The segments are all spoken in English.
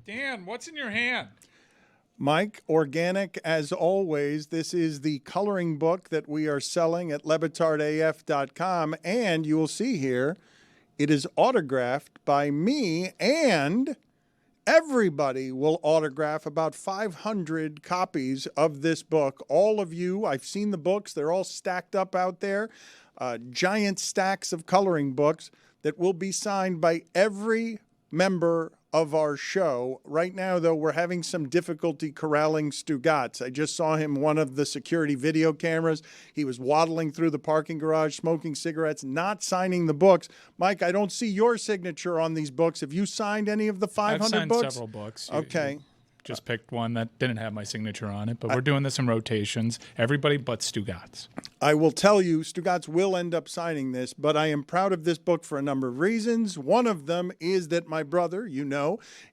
Dan, what's in your hand? Mike, organic as always. This is the coloring book that we are selling at LeBatardAF.com. And you will see here, it is autographed by me, and everybody will autograph about 500 copies of this book. All of you, I've seen the books. They're all stacked up out there. Giant stacks of coloring books that will be signed by every member of our show. Right now, though, we're having some difficulty corralling Stugatz. I just saw him one of the security video cameras. He was waddling through the parking garage, smoking cigarettes, not signing the books. Mike, I don't see your signature on these books. Have you signed any of the 500 I've signed books? Several books. Okay. Just picked one that didn't have my signature on it, but we're doing this in rotations. Everybody but Stugatz. I will tell you, Stugatz will end up signing this, but I am proud of this book for a number of reasons. One of them is that my brother,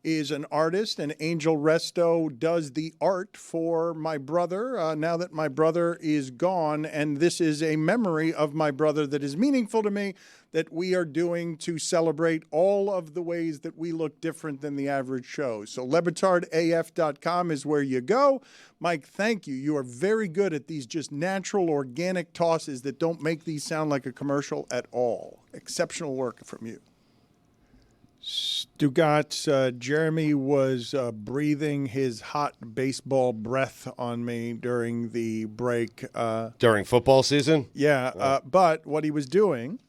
is an artist, and Angel Resto does the art for my brother now that my brother is gone, and this is a memory of my brother that is meaningful to me, that we are doing to celebrate all of the ways that we look different than the average show. So LeBatardAF.com is where you go. Mike, thank you. You are very good at these just natural, organic tosses that don't make these sound like a commercial at all. Exceptional work from you. Stugatz, Jeremy was breathing his hot baseball breath on me during the break. During football season? Yeah, but what he was doing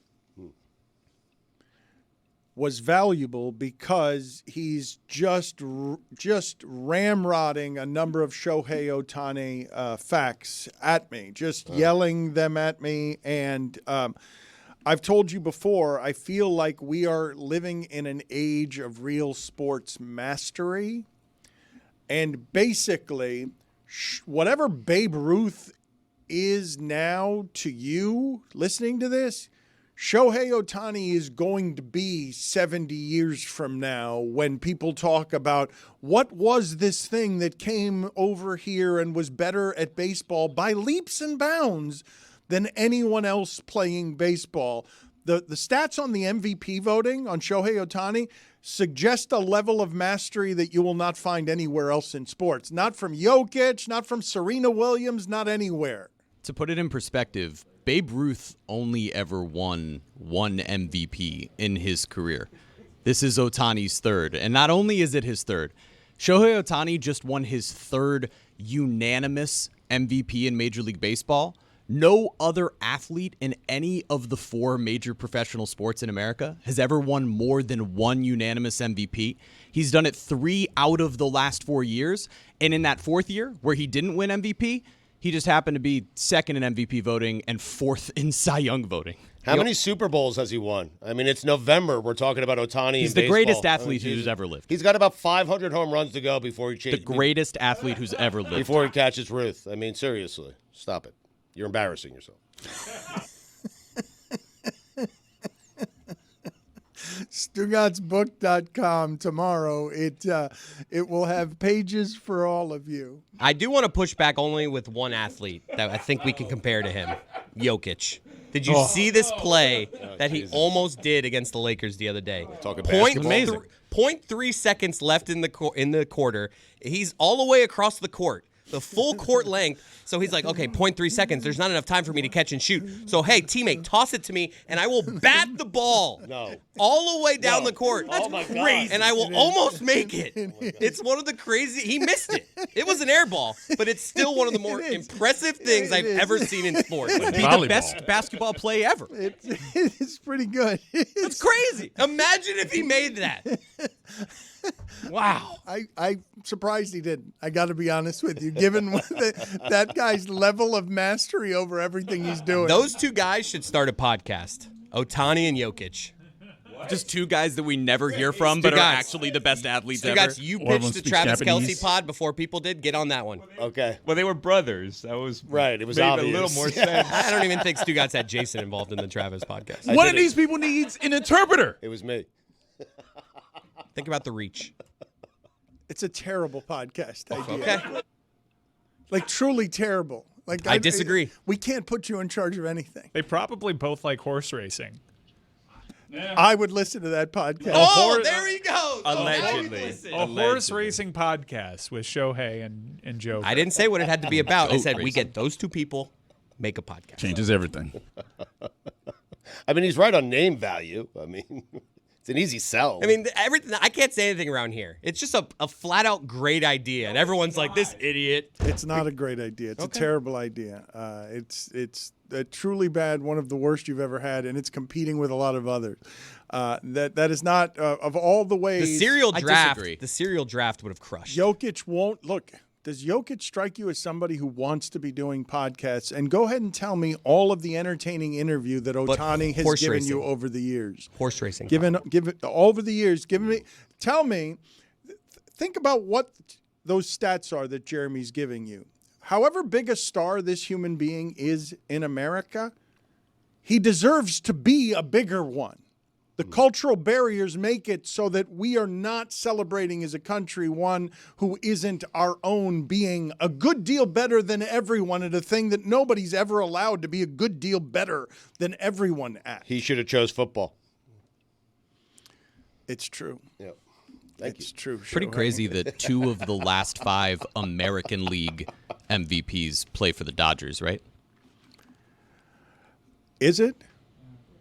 was valuable because he's just ramrodding a number of Shohei Ohtani facts at me, just yelling them at me. And I've told you before, I feel like we are living in an age of real sports mastery. And basically, whatever Babe Ruth is now to you listening to this, Shohei Ohtani is going to be 70 years from now when people talk about what was this thing that came over here and was better at baseball by leaps and bounds than anyone else playing baseball. The stats on the MVP voting on Shohei Ohtani suggest a level of mastery that you will not find anywhere else in sports. Not from Jokic, not from Serena Williams, not anywhere. To put it in perspective, Babe Ruth only ever won one MVP in his career. This is Ohtani's third. And not only is it his third, Shohei Ohtani just won his third unanimous MVP in Major League Baseball. No other athlete in any of the four major professional sports in America has ever won more than one unanimous MVP. He's done it 3 out of the last 4 years. And in that fourth year where he didn't win MVP, he just happened to be second in MVP voting and fourth in Cy Young voting. How many Super Bowls has he won? I mean, it's November. We're talking about Ohtani. He's the greatest athlete who's ever lived. He's got about 500 home runs to go before he The greatest athlete who's ever lived. Before he catches Ruth. I mean, seriously. Stop it. You're embarrassing yourself. StugatzBook.com tomorrow. It will have pages for all of you. I do want to push back only with one athlete that I think we can compare to him, Jokic. Did you see this play that he almost did against the Lakers the other day? Talking basketball. Amazing. 0.3 seconds left in the quarter. He's all the way across the court. The full court length. So he's like, okay, 0.3 seconds. There's not enough time for me to catch and shoot. So, hey, teammate, toss it to me, and I will bat the ball all the way down the court. That's crazy. And I will almost make it. It's one of the crazy. He missed it. It was an air ball, but it's still one of the more impressive things I've ever seen in sports. It would be the best basketball play ever. It's pretty good. It's crazy. Imagine if he made that. Wow. I'm surprised he didn't. I got to be honest with you, given that guy's level of mastery over everything he's doing. Those two guys should start a podcast, Ohtani and Jokic. Just two guys that we never hear from, but are actually the best athletes ever. Stugatz, you pitched the Travis Kelce pod before people did. Get on that one. Okay. Well, they were brothers. That was right. It was made obvious. a little more sense. I don't even think Stugatz had Jason involved in the Travis podcast. One of these people needs an interpreter. It was me. Think about the reach. It's a terrible podcast idea. Okay. Like, truly terrible. Like I disagree. We can't put you in charge of anything. They probably both like horse racing. I would listen to that podcast. Oh, there he goes. Allegedly. A horse racing podcast with Shohei and Joe. I didn't say what it had to be about. I said we get those two people, make a podcast. Changes everything. I mean, he's right on name value. I mean, it's an easy sell. I mean, everything. I can't say anything around here. It's just a flat out great idea, and everyone's like, "This idiot." It's not a great idea. It's a terrible idea. It's truly bad, one of the worst you've ever had, and it's competing with a lot of others. That is not of all the ways. The serial draft. disagree. The serial draft would have crushed. Jokic won't look. Does Jokic strike you as somebody who wants to be doing podcasts? And go ahead and tell me all of the entertaining interview that Ohtani has horse given racing. you over the years. Horse racing. Over the years. Tell me. Think about what those stats are that Jeremy's giving you. However big a star this human being is in America, he deserves to be a bigger one. The cultural barriers make it so that we are not celebrating as a country one who isn't our own being a good deal better than everyone at a thing that nobody's ever allowed to be a good deal better than everyone at. He should have chose football. It's true. Yep. Thank It's you. true. Pretty Shohei. crazy that 2 of the last 5 American League MVPs play for the Dodgers, right? Is it?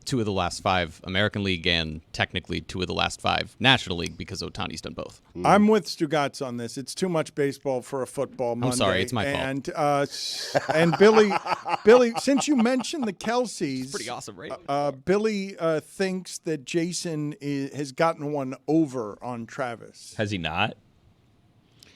2 of the last 5 American League and technically 2 of the last 5 National League because Ohtani's done both. I'm with Stugatz on this. It's too much baseball for a football Monday. sorry, it's my fault. And Billy, since you mentioned the Kelceys, Pretty awesome, right? Billy thinks that Jason has gotten one over on Travis. Has he not?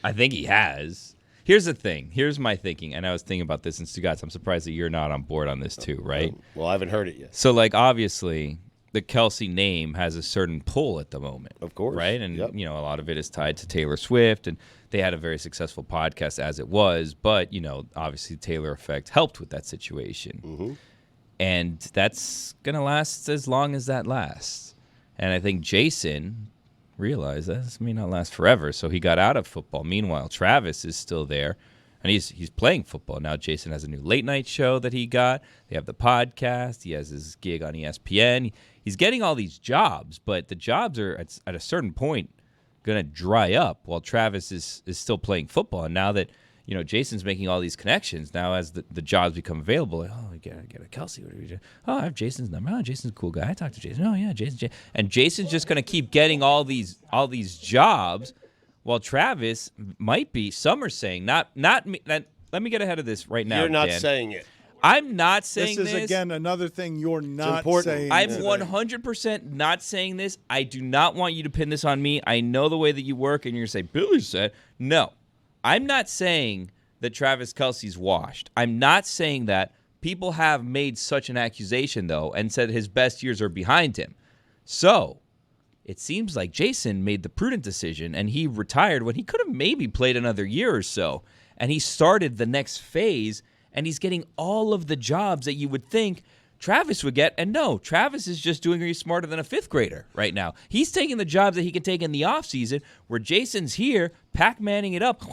I think he has. Here's the thing. Here's my thinking, and I was thinking about this in Stugatz. I'm surprised that you're not on board on this too, right? Well, I haven't heard it yet. So, like, obviously, the Kelsey name has a certain pull at the moment. Of course. Right? And, Yep. you know, a lot of it is tied to Taylor Swift, and they had a very successful podcast as it was, but, you know, obviously Taylor effect helped with that situation. Mm-hmm. And that's going to last as long as that lasts. And I think Jason realized that this may not last forever, so he got out of football. Meanwhile, Travis is still there, and he's playing football. Now Jason has a new late-night show that he got. They have the podcast. He has his gig on ESPN. He's getting all these jobs, but the jobs are, at a certain point, going to dry up while Travis is still playing football. And now that, you know, Jason's making all these connections, now as the jobs become available, like, oh, I get a Kelsey. What do we do? Oh, I have Jason's number. Oh, Jason's a cool guy. I talked to Jason. Oh, yeah, Jason. And Jason's just going to keep getting all these jobs, while Travis might be. Some are saying not me. Let me get ahead of this right now. You're not Dan. saying it. I'm not saying This is, again, another thing you're not important. saying. I'm today. 100% not saying this. I do not want you to pin this on me. I know the way that you work, and you're going to say, Billy said. No. I'm not saying that Travis Kelce's washed. I'm not saying that. People have made such an accusation, though, and said his best years are behind him. So it seems like Jason made the prudent decision, and he retired when he could have maybe played another year or so. And he started the next phase, and he's getting all of the jobs that you would think Travis would get. And no, Travis is just doing he's smarter than a 5th grader right now. He's taking the jobs that he can take in the offseason, where Jason's here, Pac-Manning it up,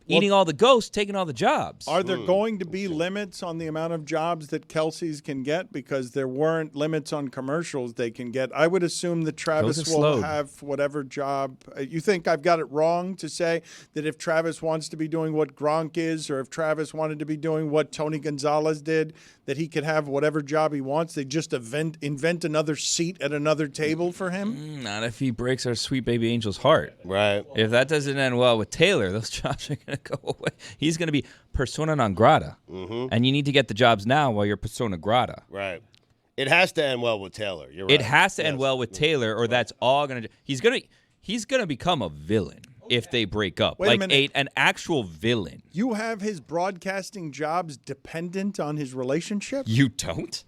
eating all the ghosts, taking all the jobs. Are there going to be limits on the amount of jobs that Kelsey's can get? Because there weren't limits on commercials they can get. I would assume that Travis Those are will slowed. have whatever job. You think I've got it wrong to say that if Travis wants to be doing what Gronk is, or if Travis wanted to be doing what Tony Gonzalez did, that he could have whatever job he wants? They just invent another seat at another table for him? Not if he breaks our sweet baby angel's heart. Right. If that doesn't end well with Taylor, those jobs are going to go away. He's going to be persona non grata. Mm-hmm. And you need to get the jobs now while you're persona grata. Right. It has to end well with Taylor. You're right. It has to end Yes. well with Taylor, or that's all going to he's going to become a villain if they break up. Wait a like minute. an actual villain. You have his broadcasting jobs dependent on his relationship? You don't?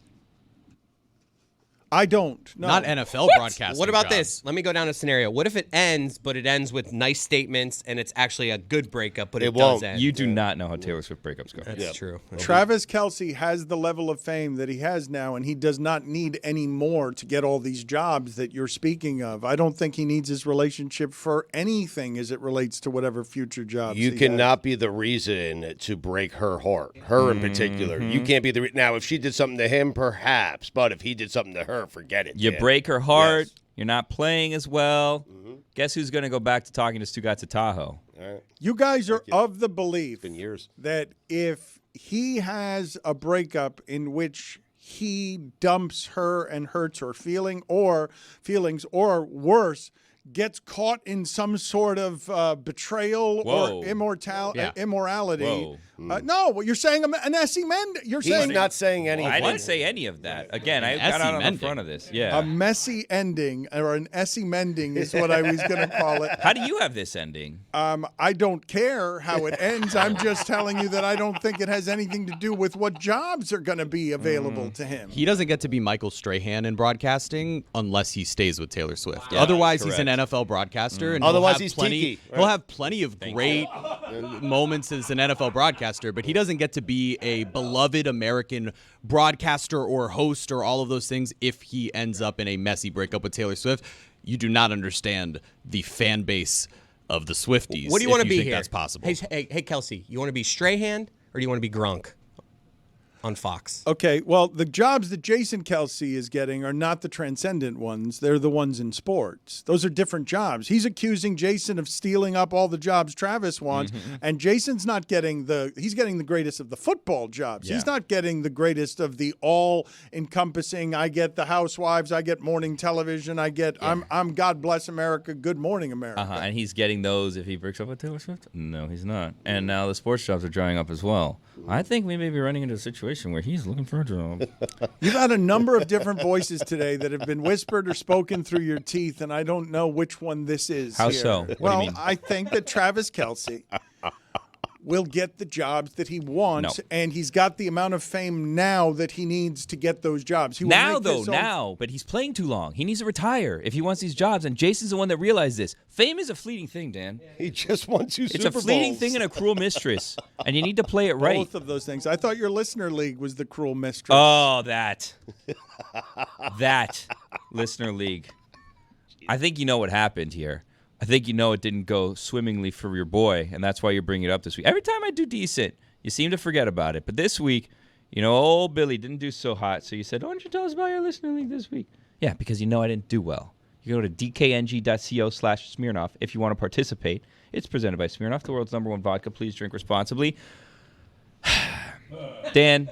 I don't. No. Not NFL broadcasting. What about jobs. this? Let me go down a scenario. What if it ends, but it ends with nice statements and it's actually a good breakup, but it, It won't. does end? You do not know how Taylor Swift breakups go. That's true. Travis Kelce has the level of fame that he has now, and he does not need any more to get all these jobs that you're speaking of. I don't think he needs his relationship for anything as it relates to whatever future jobs You he cannot be the reason to break her in particular. You can't be the now. If she did something to him, perhaps, but if he did something to her, her, forget it. You Dan. break her heart. Yes. You're not playing as well. Guess who's going to go back to talking to Stugats at Tahoe? All right. You guys are of the belief Been years. that if he has a breakup in which he dumps her and hurts her feelings, or worse, gets caught in some sort of betrayal Whoa. or immorality. Whoa. No, what you're saying, an Essie Mend. You're He's saying not saying anything. I didn't say any of that. Again, I got out on the front of this. Yeah. a messy ending or an Essie Mending is what I was going to call it. How do you have this ending? I don't care how it ends. I'm just telling you that I don't think it has anything to do with what jobs are going to be available to him. He doesn't get to be Michael Strahan in broadcasting unless he stays with Taylor Swift. Otherwise, he's an NFL broadcaster. And Otherwise, he'll have he's plenty, Tiki, right? He'll have plenty of great moments as an NFL broadcaster, but he doesn't get to be a beloved American broadcaster or host or all of those things if he ends up in a messy breakup with Taylor Swift. You do not understand the fan base of the Swifties. What do you want to be think here? That's possible. Hey, Kelsey, you want to be Strahan or do you want to be Gronk on Fox? Okay, well, the jobs that Jason Kelce is getting are not the transcendent ones. They're the ones in sports. Those are different jobs. He's accusing Jason of stealing up all the jobs Travis wants, and Jason's not getting he's getting the greatest of the football jobs. He's not getting the greatest of the all-encompassing, I get the housewives, I get morning television, I'm God Bless America, Good Morning America. And he's getting those if he breaks up with Taylor Swift? No, he's not. And now the sports jobs are drying up as well. I think we may be running into a situation where he's looking for a job. You've had a number of different voices today that have been whispered or spoken through your teeth, and I don't know which one this is. How here. so? What do you Well, mean? I think that Travis Kelce will get the jobs that he wants, No. and he's got the amount of fame now that he needs to get those jobs. He will Now, make though, his own- now. But he's playing too long. He needs to retire if he wants these jobs. And Jason's the one that realized this. Fame is a fleeting thing, Dan. He just won 2 It's Super a fleeting Bowls. thing and a cruel mistress. And you need to play it right. Both of those things. I thought your listener league was the cruel mistress. Oh, that listener league. I think you know what happened here. I think you know it didn't go swimmingly for your boy, and that's why you're bringing it up this week. Every time I do decent, you seem to forget about it. But this week, old Billy didn't do so hot, so you said, why don't you tell us about your listener league this week? Yeah, because you know I didn't do well. You go to dkng.co/Smirnoff if you want to participate. It's presented by Smirnoff, the world's #1 vodka. Please drink responsibly. Dan,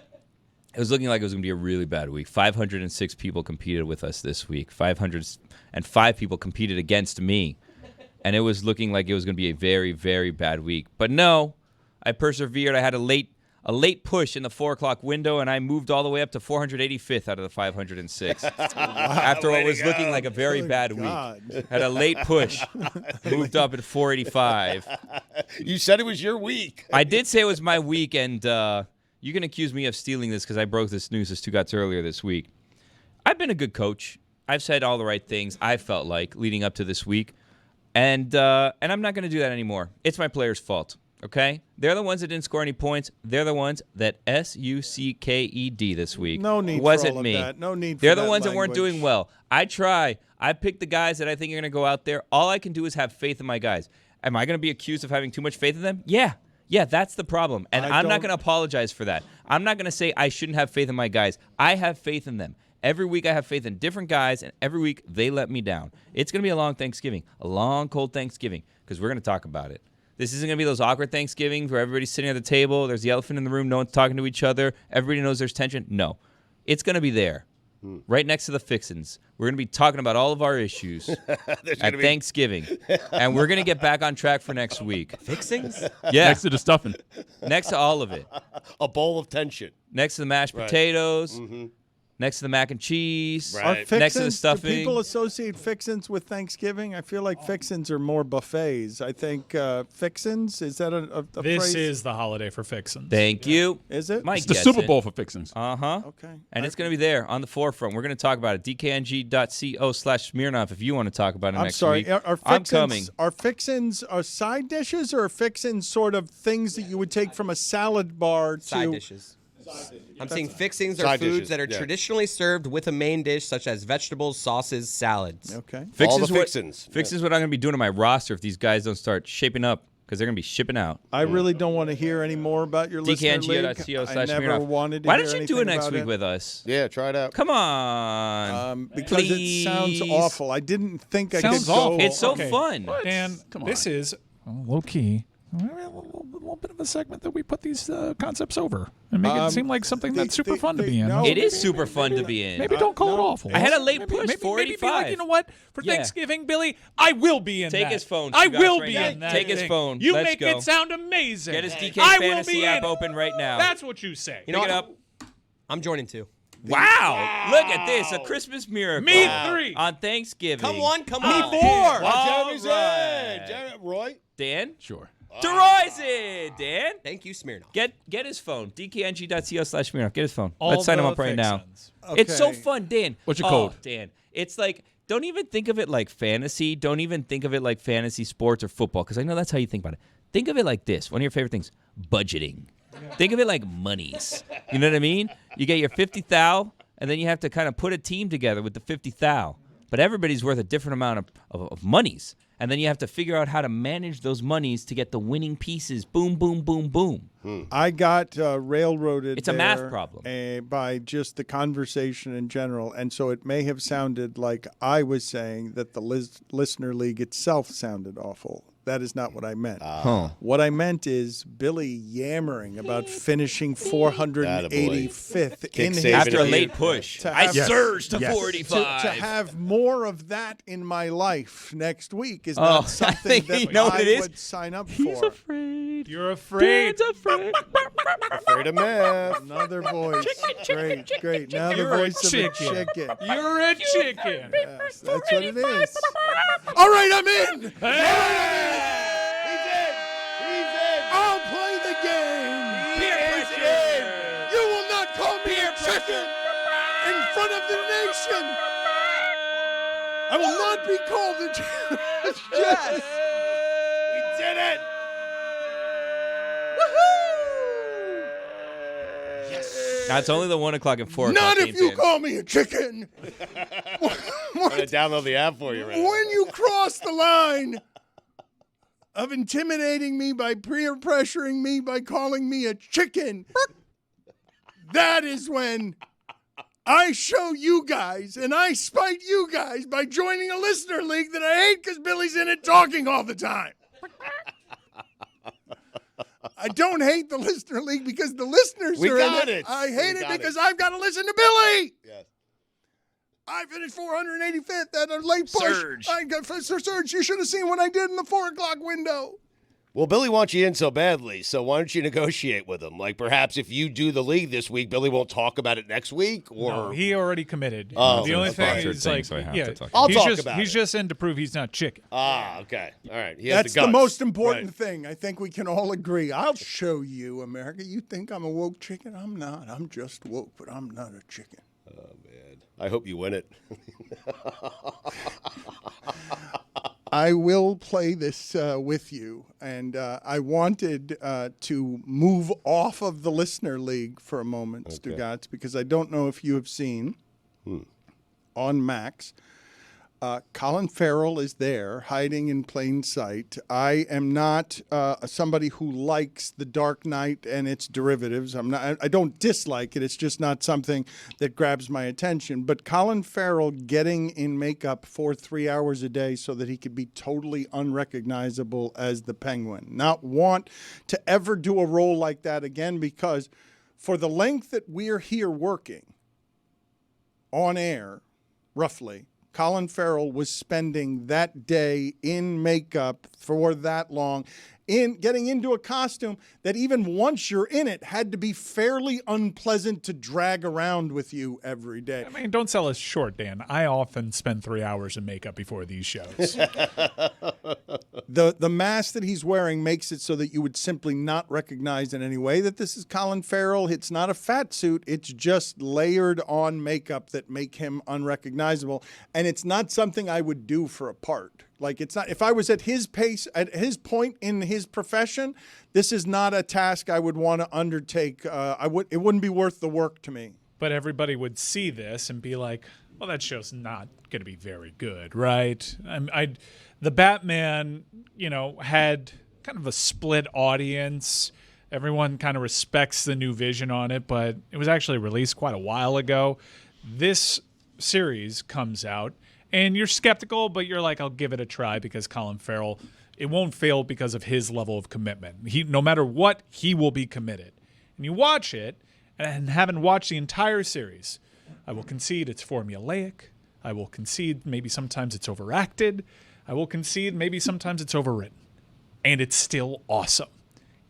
it was looking like it was going to be a really bad week. 506 people competed with us this week. 505 people competed against me. And it was looking like it was going to be a very, very bad week. But no, I persevered. I had a late push in the 4 o'clock window, and I moved all the way up to 485th out of the 506. After what was looking like a very bad God. week. Had a late push. Moved up at 485. You said it was your week. I did say it was my week, and you can accuse me of stealing this because I broke this news to Stugats earlier this week. I've been a good coach. I've said all the right things I felt like leading up to this week. And I'm not going to do that anymore. It's my players' fault, okay? They're the ones that didn't score any points. They're the ones that sucked this week. No need Wasn't for all me. of that. No need for They're the that ones that weren't language. doing well. I try. I pick the guys that I think are going to go out there. All I can do is have faith in my guys. Am I going to be accused of having too much faith in them? Yeah. Yeah, that's the problem. And I'm not going to apologize for that. I'm not going to say I shouldn't have faith in my guys. I have faith in them. Every week I have faith in different guys, and every week they let me down. It's going to be a long Thanksgiving, a long, cold Thanksgiving, because we're going to talk about it. This isn't going to be those awkward Thanksgivings where everybody's sitting at the table, there's the elephant in the room, no one's talking to each other, everybody knows there's tension. No. It's going to be there, right next to the fixins. We're going to be talking about all of our issues at Thanksgiving, and we're going to get back on track for next week. Fixings? Yeah, Next to the stuffing. next to all of it. A bowl of tension. Next to the mashed potatoes. Next to the mac and cheese. Right. Are fixins, Next to the stuffing. Do people associate fixins with Thanksgiving? I feel like fixins are more buffets. I think fixins, is that a This phrase? is the holiday for fixins. Thank you. Is it? Mike It's the gets Super it. Bowl for fixins. Uh-huh. Okay. And it's going to be there on the forefront. We're going to talk about it. dkng.co/Smirnoff if you want to talk about it I'm next sorry. week. Are I'm fixins, coming. Are fixins side dishes or are fixins sort of things that you would take from a salad bar to Side dishes. I'm saying fixings are Side foods dishes, that are yeah. traditionally served with a main dish, such as vegetables, sauces, salads. Okay. All the Fixins fixins. Fixins what I'm going to be doing to my roster if these guys don't start shaping up. because they're going to be shipping out. I really don't want to hear any more about your listener league. I never wanted to Why hear don't you do it anything next about week with us? Yeah, try it out. Come on. Because Please. it sounds awful. I didn't think I Sounds could go. awful. It's so Okay. fun. Dan, this is low key. A little bit of a segment that we put these concepts over and make it seem like something that's super fun to be in. no, It is super fun to be in. Maybe don't call it awful. I had a late Maybe- push, maybe, 485. Maybe be like, you know what? For Yeah. Thanksgiving, Billy, I will be in Take that. his phone, I you guys, will right be now. in that. Take his thing. phone. You Let's make go. it sound amazing. Get his DK I will Fantasy be app in it. open right now. That's what you say. You know Pick it what? up. I'm joining too. Wow. Look at this. A Christmas miracle. Me 3. On Thanksgiving. Come on, come Me on. 4. Watch All Jeremy's right. in. Roy? Dan? Sure. DeRoy's in. Dan? Thank you, Smirnoff. Get his phone. dkng.co/Smirnoff. Get his phone. All Let's sign him the up right now. fixins. It's so Okay. fun, Dan. What's your Oh, code? Dan. It's like, don't even think of it like fantasy. Don't even think of it like fantasy sports or football, because I know that's how you think about it. Think of it like this. One of your favorite things, budgeting. Think of it like monies. You know what I mean? You get your 50 thou, and then you have to kind of put a team together with the 50 thou. But everybody's worth a different amount of monies. And then you have to figure out how to manage those monies to get the winning pieces. Boom, boom, boom, boom. I got railroaded. It's a math there, problem. By just the conversation in general, and so it may have sounded like I was saying that the listener league itself sounded awful. That is not what I meant. What I meant is Billy yammering about finishing 485th in his saving After a it. late push, To I have- surged to Yes. 45. to have more of that in my life next week is Oh, not I something think that you know what I it is? would sign up He's for. afraid. You're afraid. Dan's afraid. Afraid of math. Another voice. Great. Now the You're a voice of a chicken. chicken. You're a chicken. Yes, that's what it is. All right, I'm in. I'll play the game. You will not call me a chicken in front of the nation. I will not be called a chicken. Yes. We did it. Now, it's only the 1 o'clock and 4 o'clock. Not if game you fans. call me a chicken. I'm going to download the app for you right now. When you cross the line of intimidating me by peer pressuring me by calling me a chicken, that is when I show you guys and I spite you guys by joining a listener league that I hate because Billy's in it talking all the time. I don't hate the listener league because the listeners We are got in it. it. I hate We it got because it. I've got to listen to Billy. Yes. I finished 485th at a late push. Surge. I got surge. You should have seen what I did in the 4 o'clock window. Well, Billy wants you in so badly, so why don't you negotiate with him? Like, perhaps if you do the league this week, Billy won't talk about it next week? Or No, he already committed. Oh, the only okay. thing Sponsored is thing, like, so I have yeah, to talk I'll he's talk just, about he's it. just in to prove he's not chicken. okay. All right. He has That's the guts. most important Right. thing. I think we can all agree. I'll show you, America. You think I'm a woke chicken? I'm not. I'm just woke, but I'm not a chicken. I hope you win it. I will play this with you, and I wanted to move off of the listener league for a moment, Stugotz, because I don't know if you have seen on Max. Colin Farrell is there, hiding in plain sight. I am not somebody who likes The Dark Knight and its derivatives. I don't dislike it. It's just not something that grabs my attention. But Colin Farrell getting in makeup for 3 hours a day so that he could be totally unrecognizable as the Penguin. Not want to ever do a role like that again, because for the length that we're here working on air, roughly, Colin Farrell was spending that day in makeup for that long, in getting into a costume that even once you're in it had to be fairly unpleasant to drag around with you every day. I mean, don't sell us short, Dan. I often spend 3 hours in makeup before these shows. The mask that he's wearing makes it so that you would simply not recognize in any way that this is Colin Farrell. It's not a fat suit. It's just layered on makeup that make him unrecognizable. And it's not something I would do for a part. Like, it's not, if I was at his pace, at his point in his profession, this is not a task I would want to undertake. It wouldn't be worth the work to me. But everybody would see this and be like, well, that show's not going to be very good, right? The Batman, had kind of a split audience. Everyone kind of respects the new vision on it, but it was actually released quite a while ago. This series comes out, and you're skeptical, but you're like, I'll give it a try because Colin Farrell, it won't fail because of his level of commitment. No matter what, he will be committed. And you watch it, and having watched the entire series, I will concede it's formulaic. I will concede maybe sometimes it's overacted. I will concede maybe sometimes it's overwritten. And it's still awesome.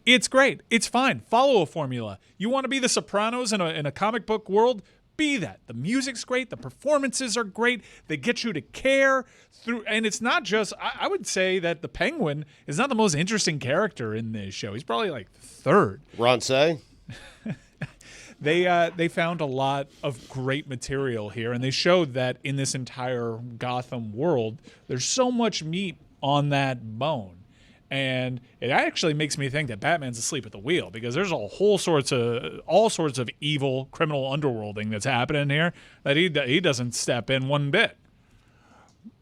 It's great. It's fine. Follow a formula. You want to be the Sopranos in a comic book world? Be that. The music's great. The performances are great. They get you to care through. And it's not just, I would say that the Penguin is not the most interesting character in this show. He's probably like third. Ron Say? They found a lot of great material here, and they showed that in this entire Gotham world, there's so much meat on that bone. And it actually makes me think that Batman's asleep at the wheel, because there's all sorts of evil criminal underworlding that's happening here that he doesn't step in one bit.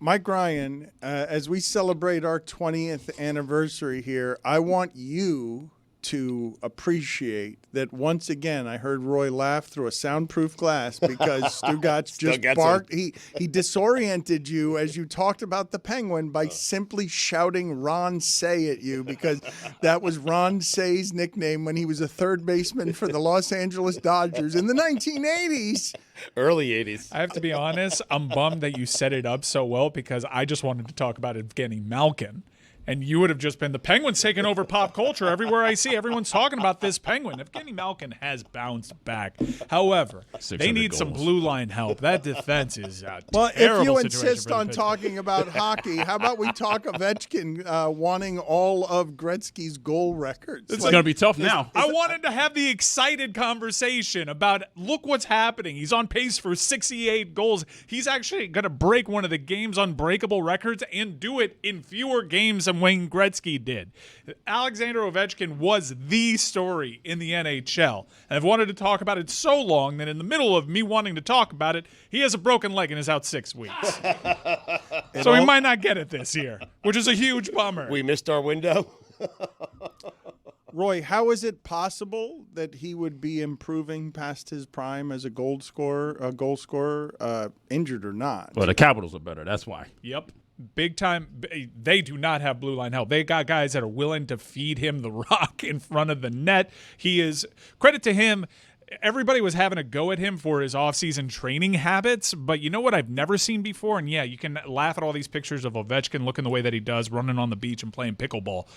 Mike Ryan, as we celebrate our 20th anniversary here, I want you to appreciate that once again I heard Roy laugh through a soundproof glass because Stugatz just barked. He disoriented you as you talked about the Penguin by simply shouting Ron Say at you, because that was Ron Say's nickname when he was a third baseman for the Los Angeles Dodgers in the 1980s. Early 80s. I have to be honest, I'm bummed that you set it up so well, because I just wanted to talk about Evgeny Malkin. And you would have just been, the Penguin's taking over pop culture. Everywhere I see, everyone's talking about this Penguin. Evgeny Malkin has bounced back. However, they need some blue line help. That defense is a well, terrible if you situation insist for the on Pittsburgh. talking about hockey, how about we talk Ovechkin wanting all of Gretzky's goal records? It's going to be tough now. I wanted to have the excited conversation about, look what's happening. He's on pace for 68 goals. He's actually going to break one of the game's unbreakable records and do it in fewer games than Wayne Gretzky did. Alexander Ovechkin was the story in the NHL. And I've wanted to talk about it so long that in the middle of me wanting to talk about it, he has a broken leg and is out 6 weeks. So he might not get it this year, which is a huge bummer. We missed our window. Roy, how is it possible that he would be improving past his prime as a goal scorer, injured or not? Well, the Capitals are better. That's why. Yep. Big time. They do not have blue line help. They got guys that are willing to feed him the rock in front of the net. He is, credit to him, everybody was having a go at him for his offseason training habits, but you know what I've never seen before? And yeah, you can laugh at all these pictures of Ovechkin looking the way that he does, running on the beach and playing pickleball.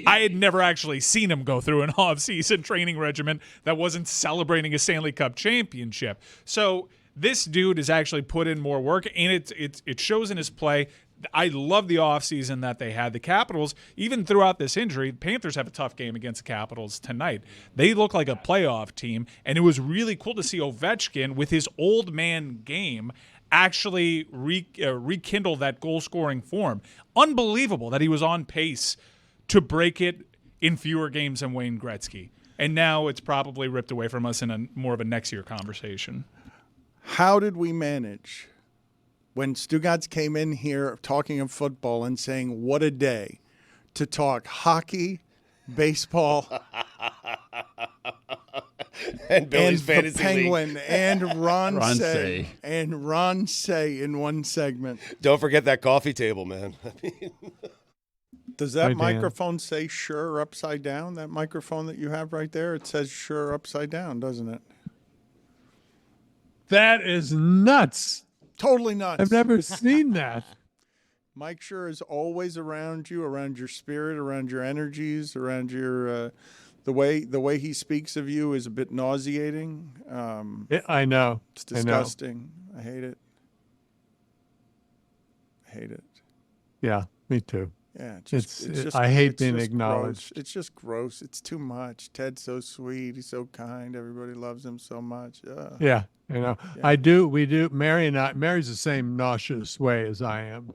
I had never actually seen him go through an offseason training regimen that wasn't celebrating a Stanley Cup championship. So this dude has actually put in more work, and it shows in his play. I love the offseason that they had. The Capitals, even throughout this injury, Panthers have a tough game against the Capitals tonight. They look like a playoff team, and it was really cool to see Ovechkin, with his old man game, actually rekindle that goal-scoring form. Unbelievable that he was on pace to break it in fewer games than Wayne Gretzky. And now it's probably ripped away from us in more of a next-year conversation. How did we manage when Stugatz came in here talking of football and saying, what a day, to talk hockey, baseball, and Billy's and fantasy the Penguin, league. and Ron Ron Say, Say. and Ron Say in one segment? Don't forget that coffee table, man. Does that Hey, Dan. microphone say Schur upside down? That microphone that you have right there, it says Schur upside down, doesn't it? That is nuts. Totally nuts. I've never seen that. Mike Schur is always around you, around your spirit, around your energies, around your the way he speaks of you is a bit nauseating. I know. It's disgusting. I hate it. I hate it. Yeah, me too. Yeah, I hate it's being just acknowledged. Gross. It's just gross. It's too much. Ted's so sweet. He's so kind. Everybody loves him so much. Yeah, You know, I do. We do. Mary and I. Mary's the same nauseous way as I am.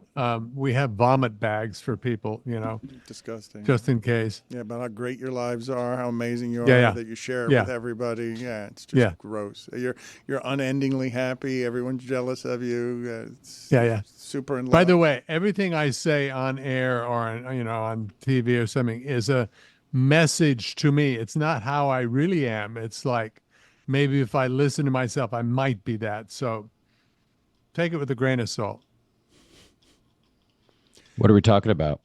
We have vomit bags for people. You know, Disgusting. just in case. Yeah, about how great your lives are, how amazing you are, Yeah. that you share it Yeah. with everybody. Yeah, it's just gross. You're unendingly happy. Everyone's jealous of you. It's Yeah. super in love. By the way, everything I say on air or on TV or something is a message to me. It's not how I really am. It's like maybe if I listen to myself, I might be that. So take it with a grain of salt. What are we talking about?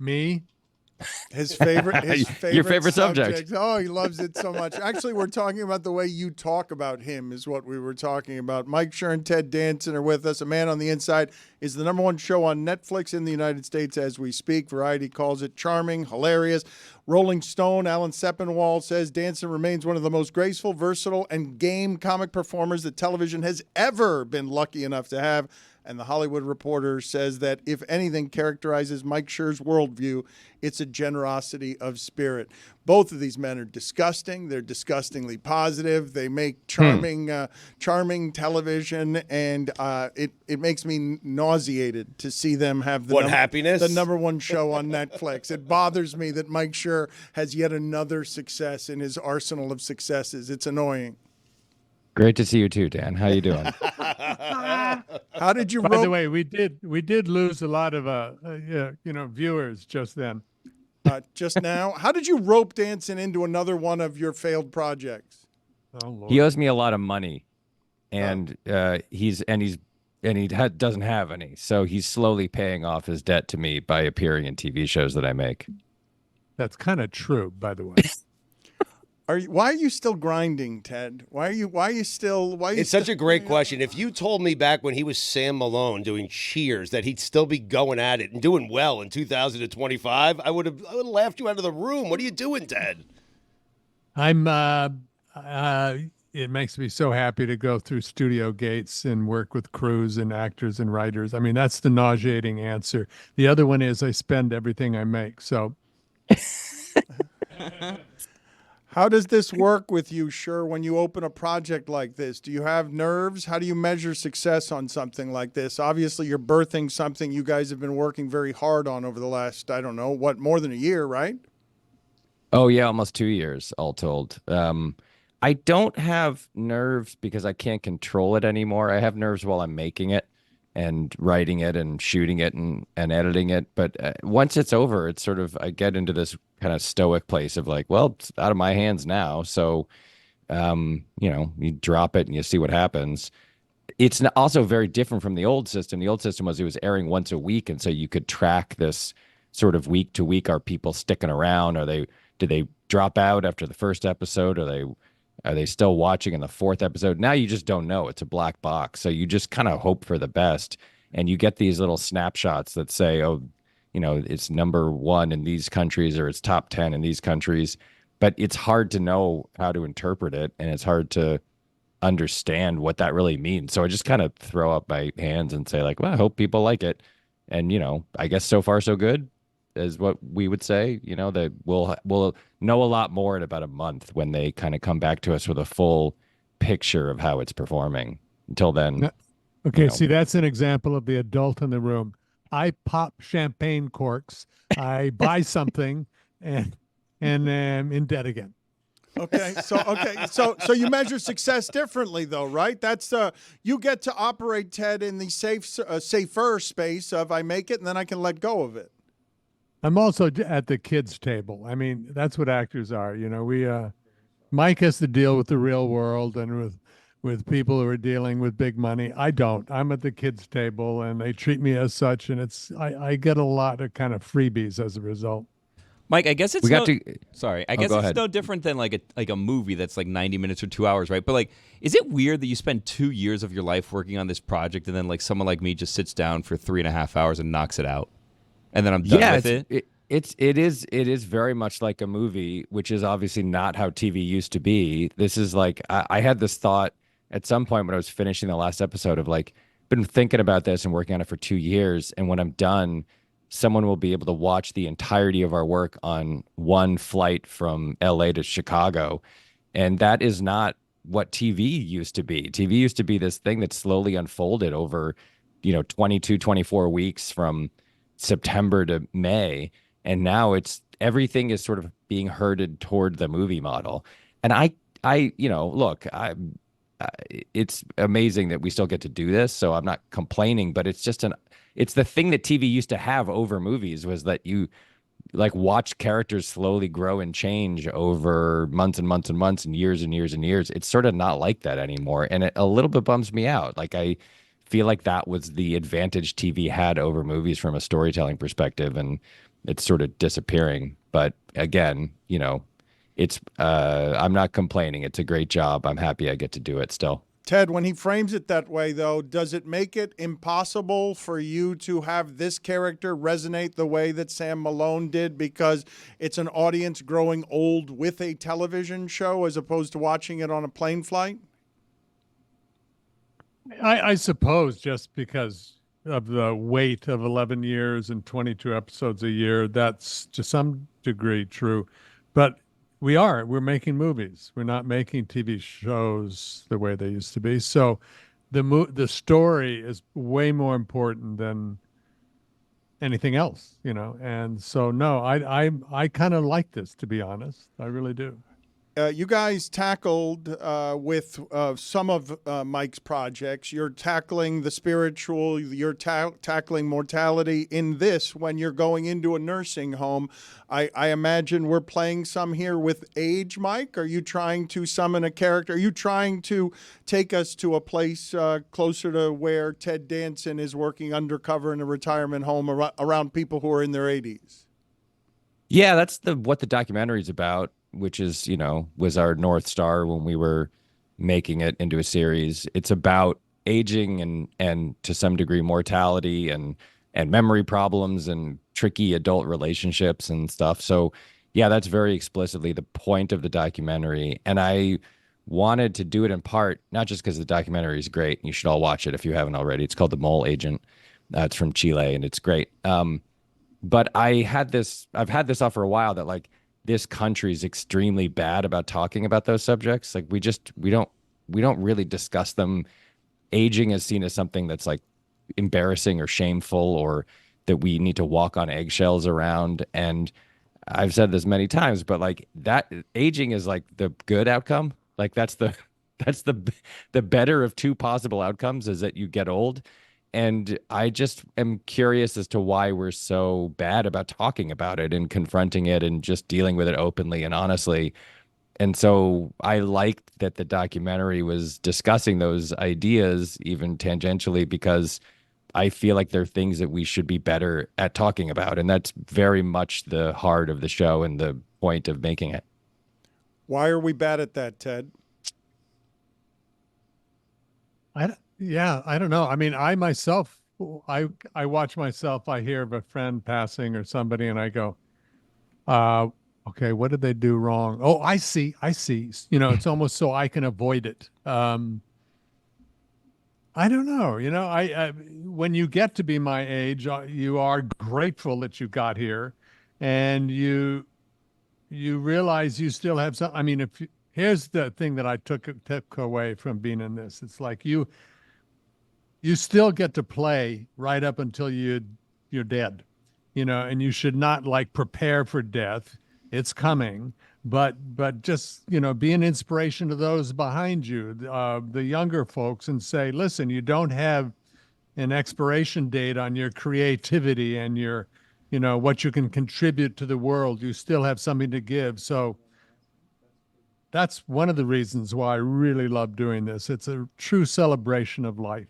Me? His favorite Your favorite subject. Oh, he loves it so much. Actually, we're talking about the way you talk about him is what we were talking about. Mike Schur and Ted Danson are with us. A Man on the Inside is the #1 show on Netflix in the United States as we speak. Variety calls it charming, hilarious. Rolling Stone, Alan Sepinwall says Danson remains one of the most graceful, versatile, and game comic performers that television has ever been lucky enough to have. And The Hollywood Reporter says that if anything characterizes Mike Schur's worldview, it's a generosity of spirit. Both of these men are disgusting. They're disgustingly positive. They make charming television, and it makes me nauseated to see them have the happiness? the #1 show on Netflix. It bothers me that Mike Schur has yet another success in his arsenal of successes. It's annoying. Great to see you too, Dan. How you doing? How did you? By the way, we did lose a lot of viewers just then. Just now, how did you rope Danson into another one of your failed projects? Oh, Lord. He owes me a lot of money, and he doesn't have any, so he's slowly paying off his debt to me by appearing in TV shows that I make. That's kind of true, by the way. Why are you still grinding, Ted? Why are you still? It's such a great question. If you told me back when he was Sam Malone doing Cheers that he'd still be going at it and doing well in 2025, I would have laughed you out of the room. What are you doing, Ted? It makes me so happy to go through studio gates and work with crews and actors and writers. I mean, that's the nauseating answer. The other one is I spend everything I make. So. How does this work with you, Schur, when you open a project like this? Do you have nerves? How do you measure success on something like this? Obviously, you're birthing something you guys have been working very hard on over the last, I don't know, more than a year, right? Oh, yeah, almost 2 years, all told. I don't have nerves because I can't control it anymore. I have nerves while I'm making it and writing it and shooting it and editing it. But once it's over, it's sort of, I get into this kind of stoic place of like, well, it's out of my hands now. So, you drop it and you see what happens. It's also very different from the old system. The old system was it was airing once a week. And so you could track this sort of week to week. Are people sticking around? Did they drop out after the first episode? Are they still watching in the fourth episode? Now you just don't know. It's a black box. So you just kind of hope for the best. And you get these little snapshots that say, oh, it's #1 in these countries or it's top 10 in these countries. But it's hard to know how to interpret it. And it's hard to understand what that really means. So I just kind of throw up my hands and say like, well, I hope people like it. And, I guess so far so good is what we would say, that we'll know a lot more in about a month when they kind of come back to us with a full picture of how it's performing. Until then. Okay, see, that's an example of the adult in the room. I pop champagne corks. I buy something and am in debt again. So you measure success differently, though, right? That's you get to operate, Ted, in the safer space of I make it and then I can let go of it. I'm also at the kids' table. I mean, that's what actors are. Mike has to deal with the real world and with people who are dealing with big money. I don't. I'm at the kids' table, and they treat me as such, and I get a lot of kind of freebies as a result. Mike, I guess it's Sorry, I guess it's no different than like a movie that's like 90 minutes or 2 hours, right? But like, is it weird that you spend 2 years of your life working on this project and then like someone like me just sits down for 3.5 hours and knocks it out, and then I'm done with it? It is very much like a movie, which is obviously not how TV used to be. This is like I had this thought at some point when I was finishing the last episode of like been thinking about this and working on it for 2 years, and when I'm done, someone will be able to watch the entirety of our work on one flight from LA to Chicago. And that is not what TV used to be. TV used to be this thing that slowly unfolded over, 22, 24 weeks from September to May. And now everything is sort of being herded toward the movie model. And it's amazing that we still get to do this. So I'm not complaining, but it's the thing that TV used to have over movies, was that you like watch characters slowly grow and change over months and months and months and years and years and years. It's sort of not like that anymore. And it a little bit bums me out. Like, I feel like that was the advantage TV had over movies from a storytelling perspective, and it's sort of disappearing. But again, I'm not complaining. It's a great job. I'm happy I get to do it still. Ted, when he frames it that way, though, does it make it impossible for you to have this character resonate the way that Sam Malone did, because it's an audience growing old with a television show as opposed to watching it on a plane flight? I suppose just because of the weight of 11 years and 22 episodes a year, that's to some degree true. But we're making movies. We're not making TV shows the way they used to be. So the story is way more important than anything else, And so, no, I kind of like this, to be honest. I really do. You guys tackled with some of Mike's projects. You're tackling the spiritual. You're tackling mortality in this when you're going into a nursing home. I imagine we're playing some here with age, Mike. Are you trying to summon a character? Are you trying to take us to a place closer to where Ted Danson is working undercover in a retirement home around people who are in their 80s? Yeah, that's what the documentary is about, which is, was our North Star when we were making it into a series. It's about aging and to some degree mortality and memory problems and tricky adult relationships and stuff. So yeah, that's very explicitly the point of the documentary. And I wanted to do it in part, not just because the documentary is great. You should all watch it if you haven't already. It's called The Mole Agent. It's from Chile and it's great. But I've had this off for a while, that like, this country is extremely bad about talking about those subjects. Like, we don't really discuss them. Aging is seen as something that's like embarrassing or shameful, or that we need to walk on eggshells around. And I've said this many times, but like, that aging is like the good outcome. Like, that's the better of two possible outcomes, is that you get old. And I just am curious as to why we're so bad about talking about it and confronting it and just dealing with it openly and honestly. And so I liked that the documentary was discussing those ideas, even tangentially, because I feel like they're things that we should be better at talking about. And that's very much the heart of the show and the point of making it. Why are we bad at that, Ted? I don't know. I mean, I myself, I watch myself. I hear of a friend passing or somebody, and I go, okay, what did they do wrong? Oh, I see. It's almost so I can avoid it. I don't know. I when you get to be my age, you are grateful that you got here, and you realize you still have some. I mean, here's the thing that I took away from being in this. It's like you still get to play right up until you're dead, and you should not like prepare for death. It's coming, but just, be an inspiration to those behind you, the younger folks, and say, listen, you don't have an expiration date on your creativity and your, what you can contribute to the world. You still have something to give. So that's one of the reasons why I really love doing this. It's a true celebration of life.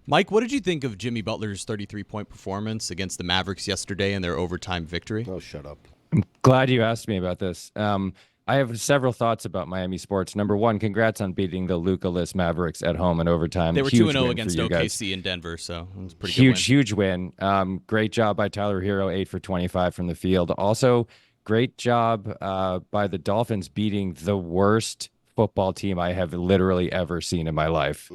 Mike, what did you think of Jimmy Butler's 33-point performance against the Mavericks yesterday in their overtime victory? Oh, shut up. I'm glad you asked me about this. I have several thoughts about Miami sports. Number one, congrats on beating the Luka-less Mavericks at home in overtime. They were 2-0 against OKC in Denver, so it was a pretty huge win. Great job by Tyler Hero, 8 for 25 from the field. Also, great job by the Dolphins beating the worst football team I have literally ever seen in my life.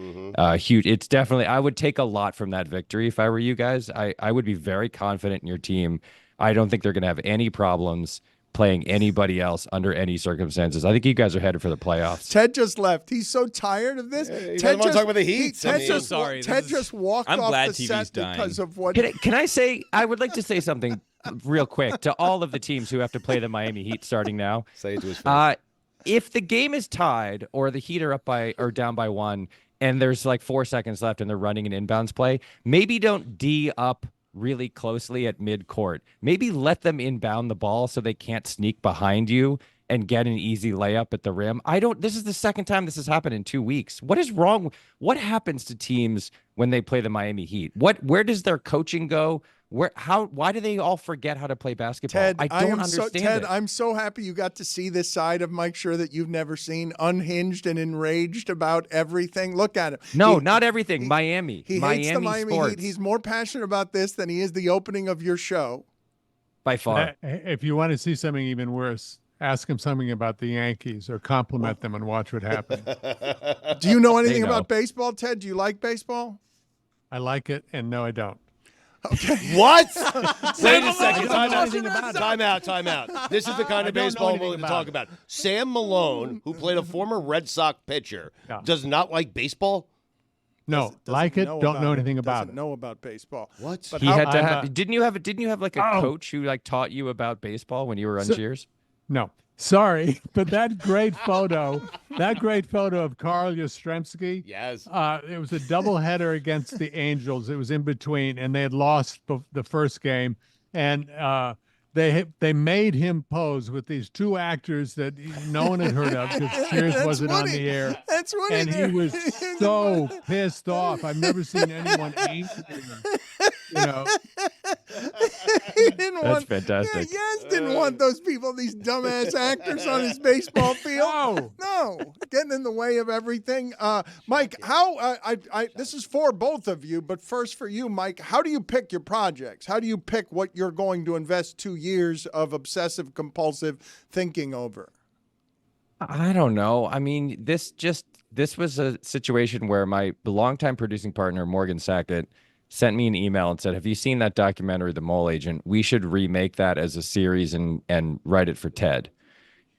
Huge. It's definitely, I would take a lot from that victory if I were you guys. I would be very confident in your team. I don't think they're going to have any problems playing anybody else under any circumstances. I think you guys are headed for the playoffs. Ted just left. He's so tired of this. He Ted doesn't want to talk about the Heat. Ted just, sorry. Ted just walked I'm off glad the TV's set dying. because of what. Can I say, I would like to say something real quick to all of the teams who have to play the Miami Heat starting now. Say it to his face. If the game is tied or the Heat are up by or down by 1 and there's like 4 seconds left and they're running an inbounds play, maybe don't D up really closely at midcourt. Maybe let them inbound the ball so they can't sneak behind you and get an easy layup at the rim. This is the second time this has happened in 2 weeks. What is wrong? What happens to teams when they play the Miami Heat? Where does their coaching go? Why do they all forget how to play basketball? Ted, I don't understand Ted, it. I'm so happy you got to see this side of Mike Schur that you've never seen, unhinged and enraged about everything. Look at him. No, not everything. Miami. He Miami hates the Miami sports, Heat. He's more passionate about this than he is the opening of your show. by far. If you want to see something even worse, ask him something about the Yankees or compliment them and watch what happens. Do you know anything know. about baseball, Ted? Do you like baseball? I like it, and no, I don't. What? Wait a second. Time out. Time out. This is the kind of baseball we're going to talk about. Sam Malone, who played a former Red Sox pitcher, does not like baseball? No, like it, don't know anything about doesn't it. know about baseball. What? But He how- had to I'm have. Didn't you have like a coach who like taught you about baseball when you were on Cheers? No, sorry, but that great photo of Carl Yastrzemski. Yes. It was a doubleheader against the Angels. It was in between, and they had lost the first game, and they made him pose with these 2 actors that no one had heard of because Cheers That's wasn't on funny. the air. That's what And he was so pissed off. I've never seen anyone angry. You know, He didn't That's want, fantastic. Yeah, Yes didn't want those people, these dumbass actors on his baseball field. No, getting in the way of everything. Mike, how? This is for both of you, but first for you, Mike. How do you pick your projects? How do you pick what you're going to invest 2 years of obsessive compulsive thinking over? I don't know. I mean, this was a situation where my longtime producing partner, Morgan Sackett, sent me an email and said, "Have you seen that documentary, The Mole Agent? We should remake that as a series and write it for Ted."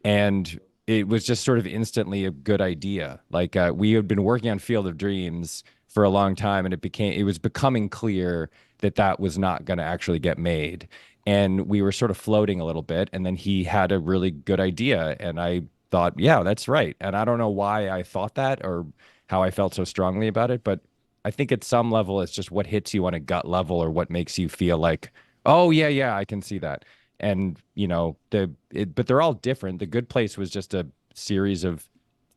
And it was just sort of instantly a good idea. Like we had been working on Field of Dreams for a long time, and it was becoming clear that was not going to actually get made. And we were sort of floating a little bit, and then he had a really good idea, and I thought, yeah, that's right. And I don't know why I thought that or how I felt so strongly about it, but I think at some level it's just what hits you on a gut level or what makes you feel like, oh yeah, I can see that. And you know, but they're all different. The Good Place was just a series of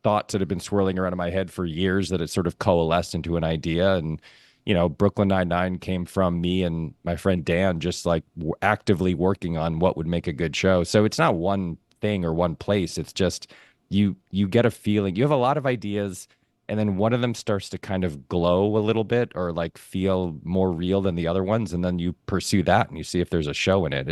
thoughts that have been swirling around in my head for years that it sort of coalesced into an idea. And you know, Brooklyn Nine-Nine came from me and my friend Dan just like actively working on what would make a good show. So it's not one thing or one place. It's just you get a feeling. You have a lot of ideas, and then one of them starts to kind of glow a little bit or like feel more real than the other ones, and then you pursue that and you see if there's a show in it.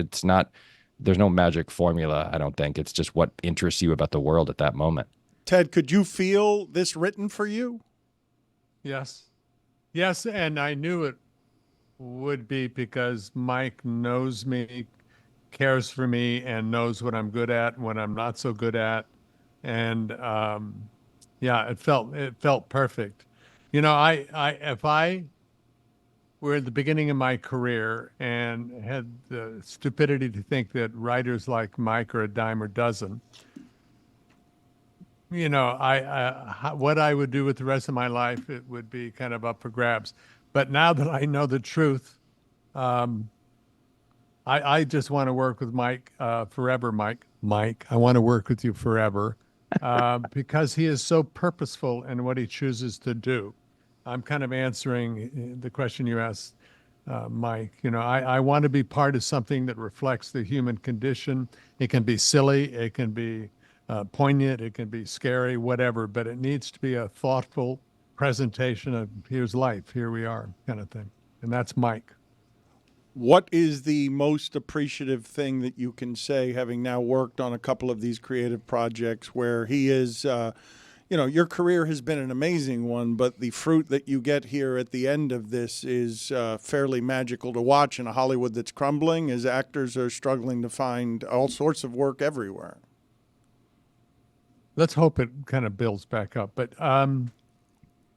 There's no magic formula, I don't think. It's just what interests you about the world at that moment. Ted, could you feel this written for you? Yes, and I knew it would be because Mike knows me, cares for me, and knows what I'm good at and what I'm not so good at. And yeah, it felt perfect. You know, if I were at the beginning of my career and had the stupidity to think that writers like Mike are a dime a dozen, you know, what I would do with the rest of my life, it would be kind of up for grabs. But now that I know the truth, I just want to work with Mike forever, Mike. Mike, I want to work with you forever because he is so purposeful in what he chooses to do. I'm kind of answering the question you asked, Mike. You know, I want to be part of something that reflects the human condition. It can be silly, it can be poignant, it can be scary, whatever, but it needs to be a thoughtful presentation of here's life, here we are, kind of thing. And that's Mike. What is the most appreciative thing that you can say, having now worked on a couple of these creative projects where he is, your career has been an amazing one, but the fruit that you get here at the end of this is fairly magical to watch in a Hollywood that's crumbling as actors are struggling to find all sorts of work everywhere. Let's hope it kind of builds back up. But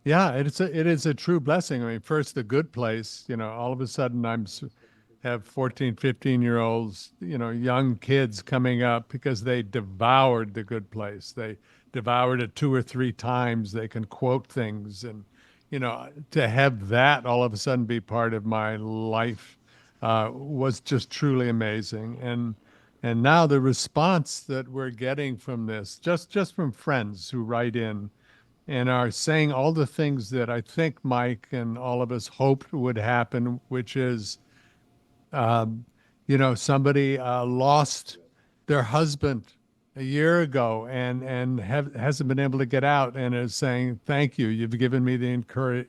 yeah, it is a true blessing. I mean, first, The Good Place, all of a sudden have 14, 15-year-olds, young kids coming up because they devoured The Good Place. They devoured it 2 or 3 times. They can quote things. And, to have that all of a sudden be part of my life was just truly amazing. And now the response that we're getting from this, just from friends who write in and are saying all the things that I think Mike and all of us hoped would happen, which is, somebody lost their husband a year ago and hasn't been able to get out and is saying, thank you. You've given me the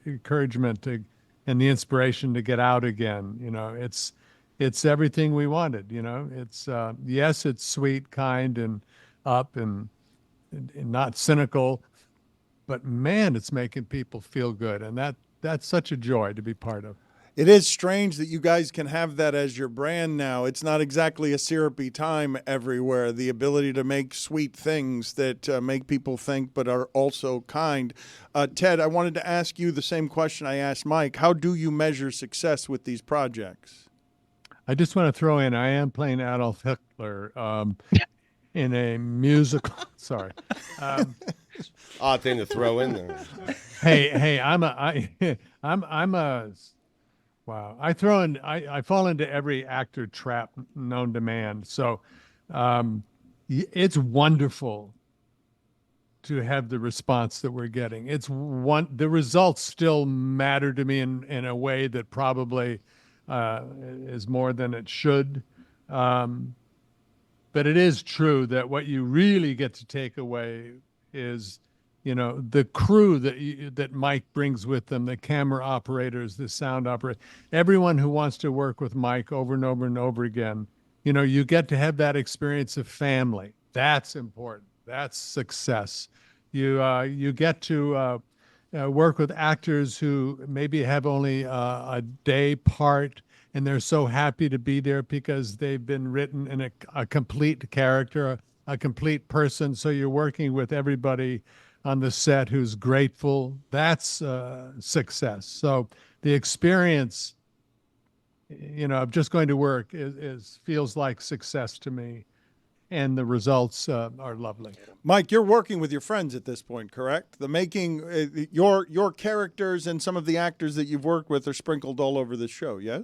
encouragement and the inspiration to get out again. It's everything we wanted. It's, yes, it's sweet, kind, and up and not cynical, but man, it's making people feel good. And that's such a joy to be part of. It is strange that you guys can have that as your brand now. It's not exactly a syrupy time everywhere. The ability to make sweet things that make people think but are also kind. Ted, I wanted to ask you the same question I asked Mike. How do you measure success with these projects? I just want to throw in, I am playing Adolf Hitler in a musical. Sorry. Odd thing to throw in there. Hey, wow. I fall into every actor trap known to man. So it's wonderful to have the response that we're getting. The results still matter to me in a way that probably is more than it should. But it is true that what you really get to take away is the crew that Mike brings with them, the camera operators, the sound operators, everyone who wants to work with Mike over and over and over again. You get to have that experience of family. That's important. That's success. You get to work with actors who maybe have only a day part, and they're so happy to be there because they've been written in a complete character, a complete person. So you're working with everybody on the set who's grateful. That's success. So the experience, of just going to work feels like success to me, and the results are lovely. Mike, you're working with your friends at this point, correct? The making your characters and some of the actors that you've worked with are sprinkled all over the show. Yes.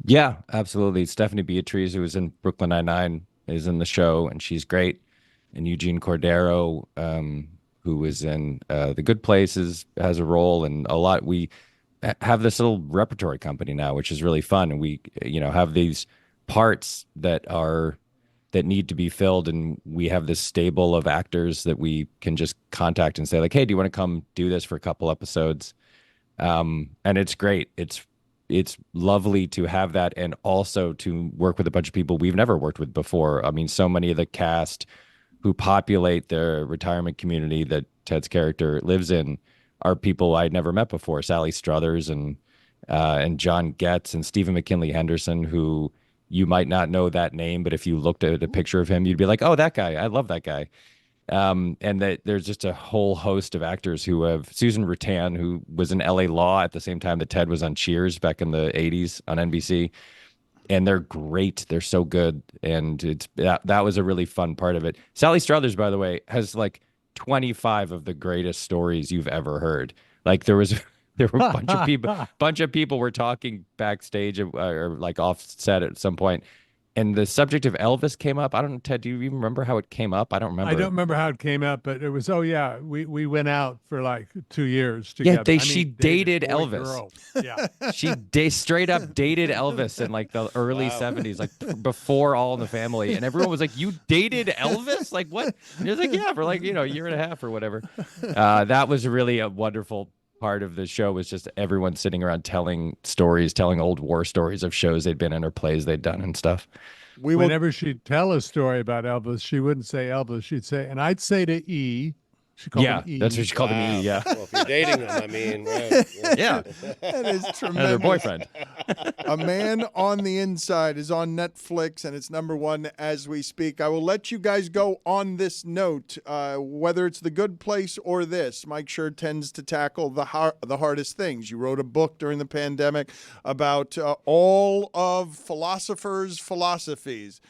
Yeah, absolutely. Stephanie Beatriz, who was in Brooklyn Nine-Nine, is in the show, and she's great. And Eugene Cordero, who was in The Good Places, has a role, and a lot. We have this little repertory company now, which is really fun, and we have these parts that need to be filled, and we have this stable of actors that we can just contact and say, like, hey, do you want to come do this for a couple episodes? And it's great. It's lovely to have that, and also to work with a bunch of people we've never worked with before. I mean, so many of the cast who populate the retirement community that Ted's character lives in are people I'd never met before. Sally Struthers and John Getz and Stephen McKinley Henderson, who you might not know that name, but if you looked at a picture of him, you'd be like, oh, that guy. I love that guy. And that there's just a whole host of actors who have Susan Rutan, who was in LA Law at the same time that Ted was on Cheers back in the 80s on NBC. And they're great. They're so good. And that was a really fun part of it. Sally Struthers, by the way, has like 25 of the greatest stories you've ever heard. Like there were a bunch of people were talking backstage or like off set at some point. And the subject of Elvis came up. I don't know, Ted, do you even remember how it came up? I don't remember. I don't remember how it came up, but it was, we went out for like 2 years together. Yeah, she dated Elvis. Girl. Yeah. She straight up dated Elvis in like the early 70s, like before All in the Family. And everyone was like, you dated Elvis? Like what? And he was like, yeah, for like, a year and a half or whatever. That was really a wonderful part of the show, was just everyone sitting around telling old war stories of shows they'd been in or plays they'd done and stuff. Whenever she'd tell a story about Elvis, she wouldn't say Elvis. She'd say, and I'd say to E, She called Yeah, him E. that's what she called him. Wow. E, yeah, Well, if you're dating them, I mean, right, yeah. That is And tremendous. her boyfriend. A Man on the Inside is on Netflix, and it's #1 as we speak. I will let you guys go on this note, whether it's The Good Place or this. Mike Schur tends to tackle the hardest things. You wrote a book during the pandemic about all of philosophers' philosophies.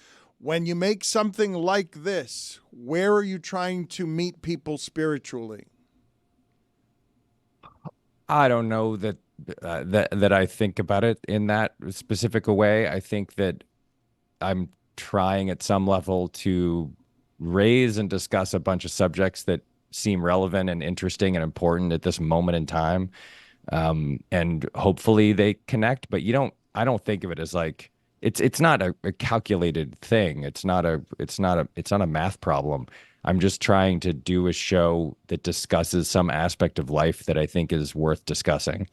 When you make something like this, where are you trying to meet people spiritually? I don't know that that I think about it in that specific a way. I think that I'm trying at some level to raise and discuss a bunch of subjects that seem relevant and interesting and important at this moment in time, and hopefully they connect. But I don't think of it as like it's not a calculated thing. It's not a math problem. I'm just trying to do a show that discusses some aspect of life that I think is worth discussing.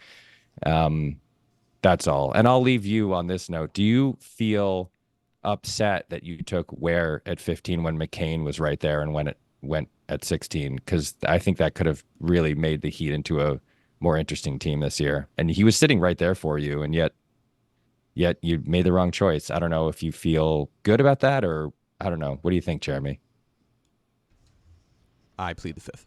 That's all. And I'll leave you on this note. Do you feel upset that you took Ware at 15 when McCain was right there and when it went at 16? Because I think that could have really made the Heat into a more interesting team this year. And he was sitting right there for you, and yet you made the wrong choice. I don't know if you feel good about that, or I don't know. What do you think, Jeremy? I plead the fifth.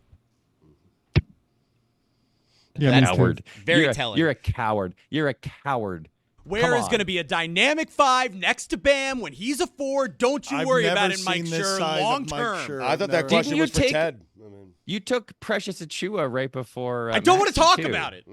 Yeah, Coward. Very telling. You're a coward. You're a coward. Where is going to be a dynamic 5 next to Bam when he's a 4? Don't you worry about it, Mike Schur, long term. I thought that question was for Ted. I mean, You took Precious Achua right before. I don't want to Maxey, talk too. about it.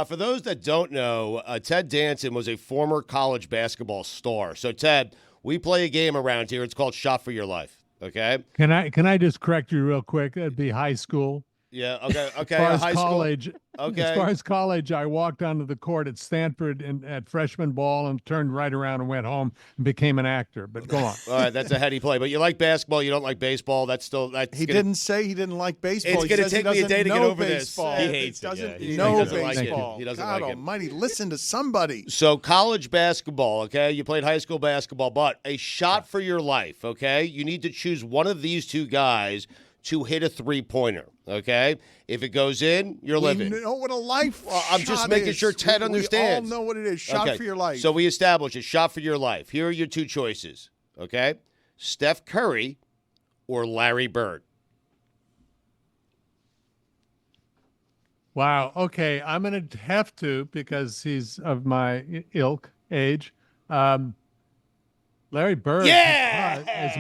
For those that don't know, Ted Danson was a former college basketball star. So, Ted, we play a game around here. It's called Shot for Your Life. Okay. Can I just correct you real quick? That'd be high school. Yeah. Okay. Okay. As far as high college, school. Okay. as far as college, I walked onto the court at Stanford at freshman ball and turned right around and went home and became an actor. But go on. All right, that's a heady play. But you like basketball, you don't like baseball. That's He didn't say he didn't like baseball. It's going to take me a day to get over baseball. this. He hates doesn't it. know He doesn't like it. baseball. He doesn't God like it. almighty, listen to somebody. So college basketball, okay? You played high school basketball, but a shot for your life, okay? You need to choose one of these two guys to hit a three-pointer, okay? If it goes in, you're living. We know what a life I'm just shot making is. sure Ted understands. We all know what it is. Shot Okay, for your life. So we established a shot for your life. Here are your two choices, okay? Steph Curry or Larry Bird. Wow. Okay, I'm gonna have to because he's of my age. Larry Bird. Yeah! As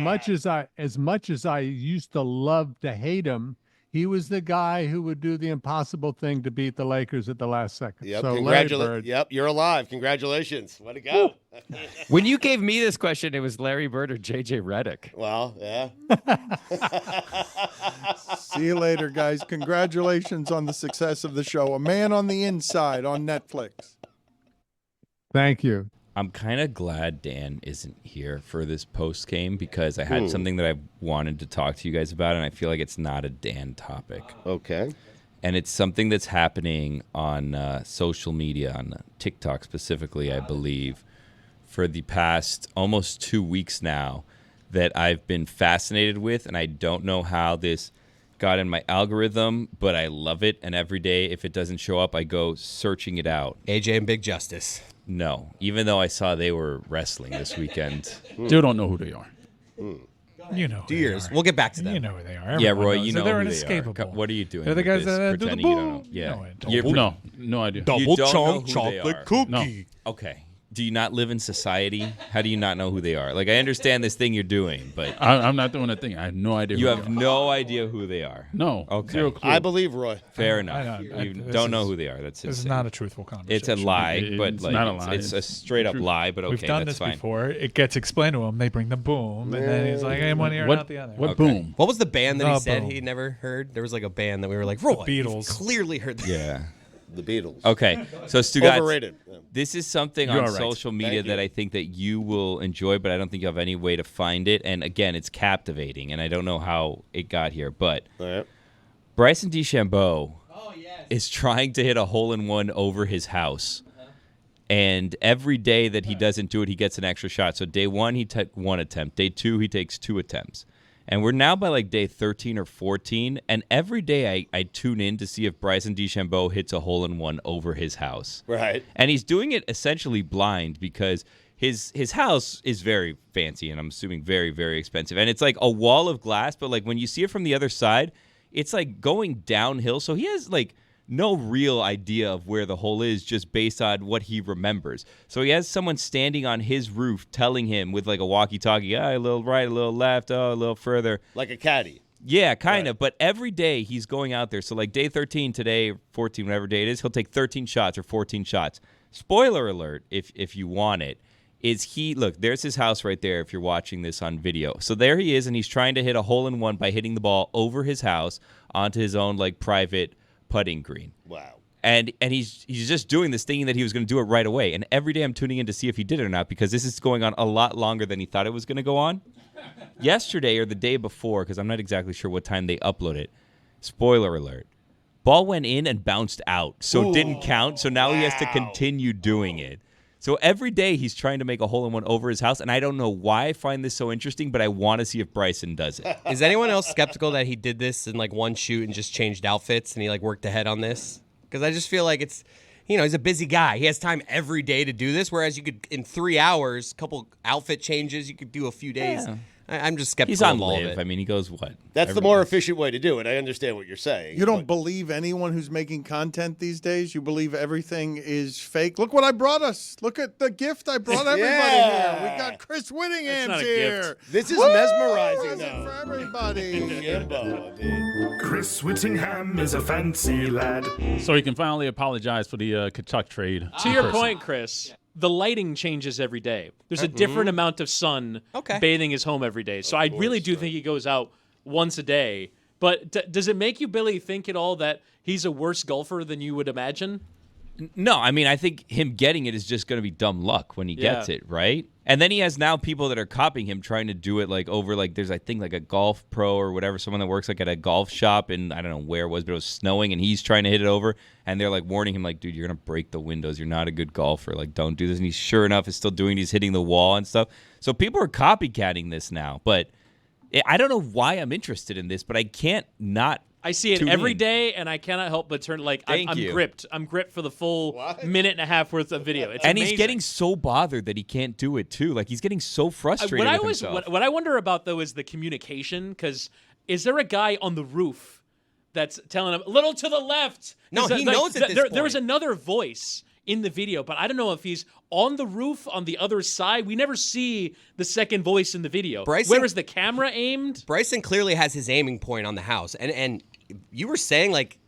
much as I used to love to hate him, he was the guy who would do the impossible thing to beat the Lakers at the last second. Yep, So Larry Bird. Yep, you're alive. Congratulations. Way to go. When you gave me this question, it was Larry Bird or JJ Redick. Well, yeah. See you later, guys. Congratulations on the success of the show. A Man on the Inside on Netflix. Thank you. I'm kind of glad Dan isn't here for this post game because I had something that I wanted to talk to you guys about, and I feel like it's not a Dan topic. Okay. And it's something that's happening on social media, on TikTok specifically, I believe, for the past almost 2 weeks now that I've been fascinated with, and I don't know how this got in my algorithm, but I love it, and every day if it doesn't show up, I go searching it out. AJ and Big Justice. No, even though I saw they were wrestling this weekend. Still don't know who they are. You know, who they Years. are. We'll get back to them. You know who they are. Yeah, Everyone Roy, knows you that know they're who they inescapable. are. What are you doing? They're the with guys this? that do the Pretending you don't know. boom. Yeah. No, I don't. You're No idea. You don't know who they chocolate are. cookie. No. Okay. Do you not live in society? How do you not know who they are? Like, I understand this thing you're doing, but I'm not doing a thing. I have no idea. you who have they are. no idea who they are. No. Okay. Zero clue. I believe Roy. Fair I enough. know. You This don't know is- who they are. That's This is insane. not a truthful conversation. It's a lie, but It's like not a lie. it's a straight up True. lie. But okay, We've done that's this fine. before. It gets explained to him. They bring the boom, and then he's like, "I am one ear and What? out the other." What Okay. boom? What was the band that he The said Boom. he never heard? There was like a band that we were like, Roy, you've Beatles. clearly heard that. Yeah. The Beatles. Okay. So Stugotz, Overrated. Yeah. this is something You're on all right. social media Thank that you. I think that you will enjoy, but I don't think you have any way to find it. And again, it's captivating, and I don't know how it got here. But All right. Bryson DeChambeau is trying to hit a hole-in-one over his house. And every day that he doesn't do it, he gets an extra shot. So day one, he took one attempt. Day two, he takes 2 attempts. And we're now by like day 13 or 14, and every day I tune in to see if Bryson DeChambeau hits a hole-in-one over his house. Right. And he's doing it essentially blind because his house is very fancy, and I'm assuming very, very expensive. And it's like a wall of glass, but like when you see it from the other side, it's like going downhill. So he has like no real idea of where the hole is just based on what he remembers. So he has someone standing on his roof telling him with like a walkie-talkie, a little right, a little left, a little further. Like a caddy. Yeah, kind of. But every day he's going out there. So like day 13 today, 14, whatever day it is, he'll take 13 shots or 14 shots. Spoiler alert, if you want it, look, there's his house right there if you're watching this on video. So there he is, and he's trying to hit a hole-in-one by hitting the ball over his house onto his own like private putting green. Wow. And he's just doing this, thinking that he was going to do it right away. And every day I'm tuning in to see if he did it or not, because this is going on a lot longer than he thought it was going to go on. Yesterday or the day before, because I'm not exactly sure what time they upload it, spoiler alert, ball went in and bounced out, so it didn't count. So now he has to continue doing it. So every day he's trying to make a hole-in-one over his house, and I don't know why I find this so interesting, but I want to see if Bryson does it. Is anyone else skeptical that he did this in like one shoot and just changed outfits and he like worked ahead on this? Because I just feel like it's, he's a busy guy. He has time every day to do this, whereas you could, in 3 hours, couple outfit changes, you could do a few days. Yeah. I'm just skeptical He's on of all of live. it. I mean, he goes what? That's the more efficient way to do it. I understand what you're saying. You don't believe anyone who's making content these days? You believe everything is fake? Look what I brought us. Look at the gift I brought everybody here. We got Chris Whittingham's here. This is mesmerizing, Present though. for everybody. Chris Whittingham is a fancy lad. So he can finally apologize for the Kachuk trade. To your point, Chris, the lighting changes every day. There's a different amount of sun bathing his home every day. So I really do think he goes out once a day. But does it make you, Billy, think at all that he's a worse golfer than you would imagine? No, I mean, I think him getting it is just going to be dumb luck when he gets it, right? And then he has now people that are copying him, trying to do it like over, like there's, I think, like a golf pro or whatever, someone that works like at a golf shop, and I don't know where it was, but it was snowing, and he's trying to hit it over, and they're like warning him, like, dude, you're going to break the windows. You're not a good golfer. Like, don't do this. And he's sure enough is still doing it. He's hitting the wall and stuff. So people are copycatting this now, but I don't know why I'm interested in this, but I can't not. I see it every day, and I cannot help but turn I'm gripped. I'm gripped for the full minute and a half worth of video. It's amazing. He's getting so bothered that he can't do it too. Like he's getting so frustrated with himself. What I wonder about though is the communication. Because is there a guy on the roof that's telling him a little to the left? No, he knows at this point. There was another voice in the video, but I don't know if he's on the roof on the other side. We never see the second voice in the video. Where is the camera aimed? Bryson clearly has his aiming point on the house, and you were saying like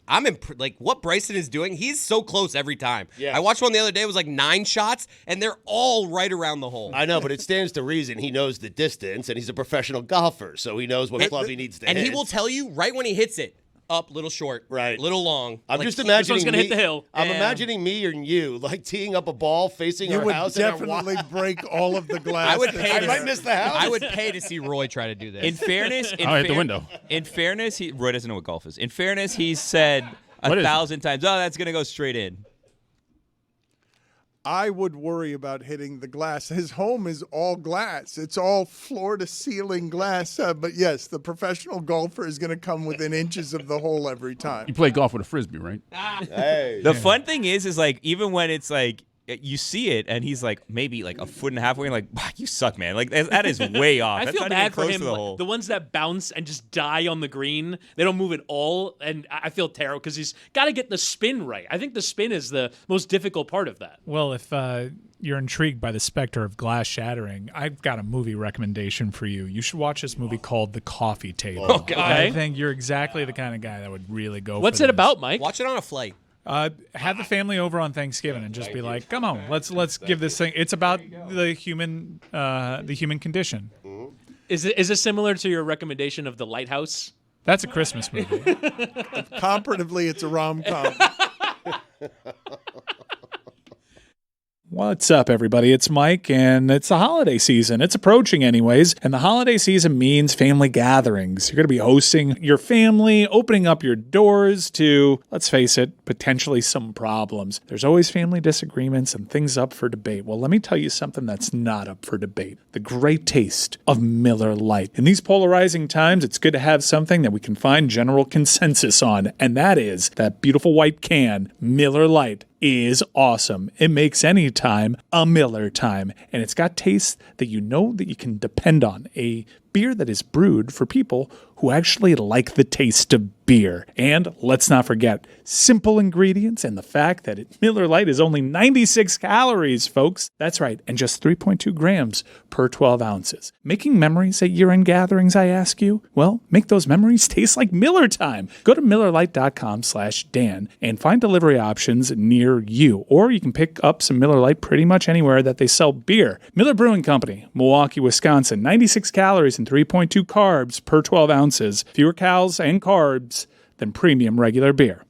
like what Bryson is doing. He's so close every time. Yeah. I watched one the other day. It was like 9 shots, and they're all right around the hole. I know, but it stands to reason he knows the distance, and he's a professional golfer, so he knows what club he needs to hit. And he will tell you right when he hits it. Up, little short, right, little long. I'm just imagining this one's gonna hit the hill. I'm imagining me and you like teeing up a ball facing our house. You would definitely break all of the glass. I might miss the house. I would pay to see Roy try to do this. In fairness, I'll hit the window. In fairness, Roy doesn't know what golf is. In fairness, he said 1,000 times, "Oh, that's gonna go straight in." I would worry about hitting the glass. His home is all glass. It's all floor-to-ceiling glass. But yes, the professional golfer is going to come within inches of the hole every time. You play golf with a Frisbee, right? Hey. The fun thing is like, even when it's like, you see it, and he's like maybe like a foot and a half away, and like, wow, you suck, man. Like that is way off. I That's feel not bad even for close him. to the hole. The ones that bounce and just die on the green, they don't move at all, and I feel terrible because he's got to get the spin right. I think the spin is the most difficult part of that. Well, if you're intrigued by the specter of glass shattering, I've got a movie recommendation for you. You should watch this movie called The Coffee Table. Oh, God. I think you're exactly the kind of guy that would really go What's for it about, Mike? Watch it on a flight. Have the family over on Thanksgiving and just be like, "Come on, let's give this thing." It's about the human condition. Is it similar to your recommendation of The Lighthouse? That's a Christmas movie. Comparatively, it's a rom-com. What's up, everybody? It's Mike, and it's the holiday season. It's approaching anyways, and the holiday season means family gatherings. You're going to be hosting your family, opening up your doors to, let's face it, potentially some problems. There's always family disagreements and things up for debate. Well, let me tell you something that's not up for debate. The great taste of Miller Lite. In these polarizing times, it's good to have something that we can find general consensus on, and that is that beautiful white can, Miller Lite. Is awesome. It makes any time a Miller time, and it's got tastes that you know that you can depend on. A beer that is brewed for people who actually like the taste of beer. And let's not forget, simple ingredients and the fact that Miller Lite is only 96 calories, folks. That's right, and just 3.2 grams per 12 ounces. Making memories at year-end gatherings, I ask you? Well, make those memories taste like Miller time. Go to MillerLite.com/Dan and find delivery options near you. Or you can pick up some Miller Lite pretty much anywhere that they sell beer. Miller Brewing Company, Milwaukee, Wisconsin. 96 calories and 3.2 carbs per 12 ounces. Fewer calories and carbs than premium regular beer.